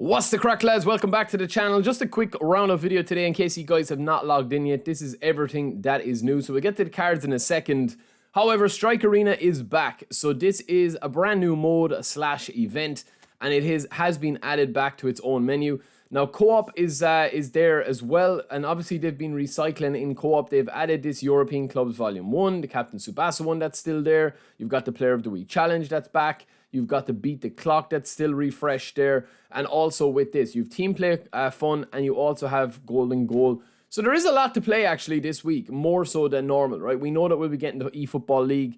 What's the crack, lads? Welcome back to the channel. Just a quick roundup video today in case you guys have not logged in yet. This is everything that is new, so we'll get to the cards in a second. However, Strike Arena is back, so this is a brand new mode slash event, and it has been added back to its own menu. Now, co-op is there as well, and obviously they've been recycling in co-op. They've added this European Clubs Volume 1, the Captain Tsubasa one that's still there. You've got the Player of the Week Challenge that's back. You've got the Beat the Clock that's still refreshed there. And also with this, you've team play fun, and you also have Golden Goal. So there is a lot to play actually this week, more so than normal, right? We know that we'll be getting the eFootball League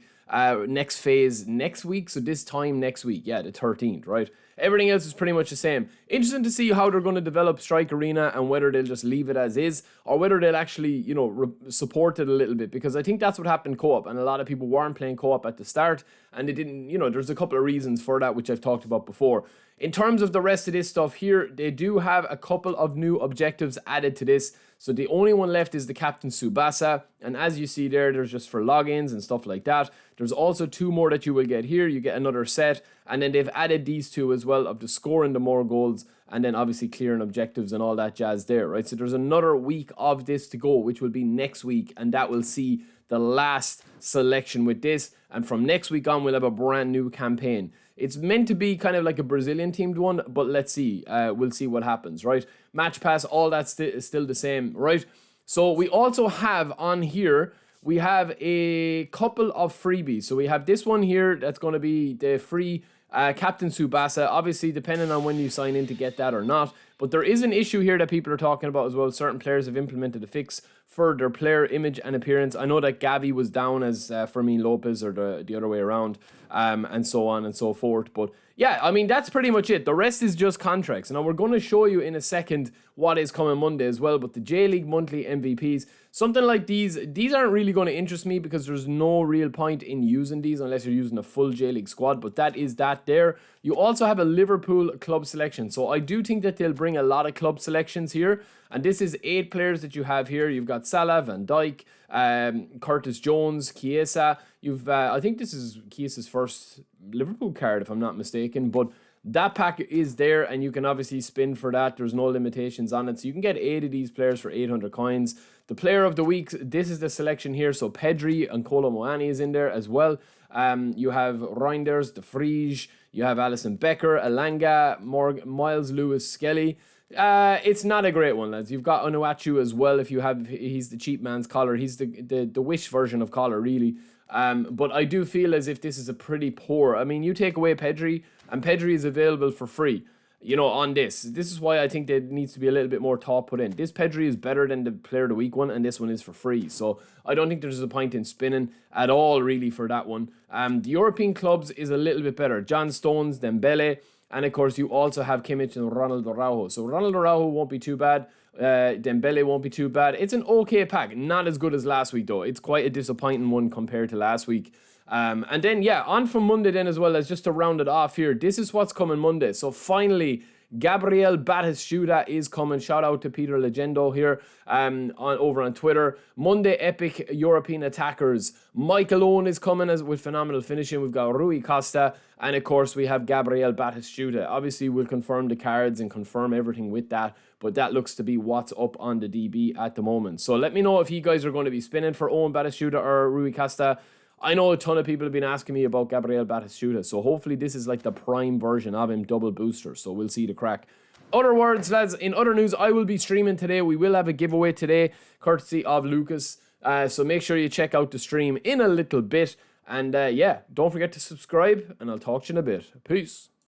next phase next week. So this time next week, yeah, the 13th, right? Everything else is pretty much the same. Interesting to see how they're going to develop Strike Arena and whether they'll just leave it as is or whether they'll actually, you know, support it a little bit, because I think that's what happened co-op, and a lot of people weren't playing co-op at the start and they didn't, you know, there's a couple of reasons for that which I've talked about before. In terms of the rest of this stuff here, they do have a couple of new objectives added to this. So the only one left is the Captain Tsubasa, and as you see there, there's just for logins and stuff like that. There's also two more that you will get here. You get another set, and then they've added these two as well, of the scoring the more goals, and then obviously clearing objectives and all that jazz there, right? So there's another week of this to go, which will be next week, and that will see the last selection with this. And from next week on, we'll have a brand new campaign. It's meant to be kind of like a Brazilian themed one, but let's see. We'll see what happens, right? Match pass, all that's still the same, right? So we also have on here, we have a couple of freebies. So we have this one here that's going to be the free Captain Tsubasa, obviously depending on when you sign in to get that or not. But there is an issue here that people are talking about as well. Certain players have implemented a fix for their player image and appearance. I know that Gavi was down as Fermin Lopez, or the other way around, and so on and so forth. But yeah, I mean, that's pretty much it. The rest is just contracts. Now, we're going to show you in a second what is coming Monday as well. But the J-League monthly MVPs, something like these aren't really going to interest me, because there's no real point in using these unless you're using a full J-League squad. But that is that there. You also have a Liverpool club selection. So I do think that they'll bring a lot of club selections here. And this is 8 players that you have here. You've got Salah, Van Dijk, Curtis Jones, Chiesa. You've I think this is Chiesa's first Liverpool card, if I'm not mistaken. But that pack is there, and you can obviously spin for that. There's no limitations on it. So you can get 8 of these players for 800 coins. The player of the week, this is the selection here. So Pedri and Kolo Muani is in there as well. You have Reinders, De Vrij. You have Alisson Becker, Elanga, Miles Lewis Skelly. It's not a great one, lads. You've got Onuachu as well. He's the cheap man's collar. He's the wish version of collar, really. But I do feel as if this is a pretty poor. I mean, you take away Pedri, and Pedri is available for free, you know, on this. This is why I think there needs to be a little bit more thought put in. This Pedri is better than the Player of the Week one, and this one is for free. So I don't think there's a point in spinning at all, really, for that one. The European clubs is a little bit better. John Stones, Dembele, and of course you also have Kimmich and Ronald Araujo. So Ronald Araujo won't be too bad. Dembele won't be too bad. It's an okay pack. Not as good as last week, though. It's quite a disappointing one compared to last week. And then, yeah, on from Monday then as well, as just to round it off here. This is what's coming Monday. So finally, Gabriel Batistuta is coming. Shout out to Peter Legendo here over on Twitter. Monday Epic European Attackers. Michael Owen is coming with phenomenal finishing. We've got Rui Costa, and of course we have Gabriel Batistuta. Obviously we'll confirm the cards and confirm everything with that, but that looks to be what's up on the DB at the moment. So let me know if you guys are going to be spinning for Owen Batistuta or Rui Costa. I know a ton of people have been asking me about Gabriel Batistuta, so hopefully this is like the prime version of him, double booster, so we'll see the crack. Other words, lads, in other news, I will be streaming today. We will have a giveaway today, courtesy of Lucas, so make sure you check out the stream in a little bit. And yeah, don't forget to subscribe, and I'll talk to you in a bit. Peace.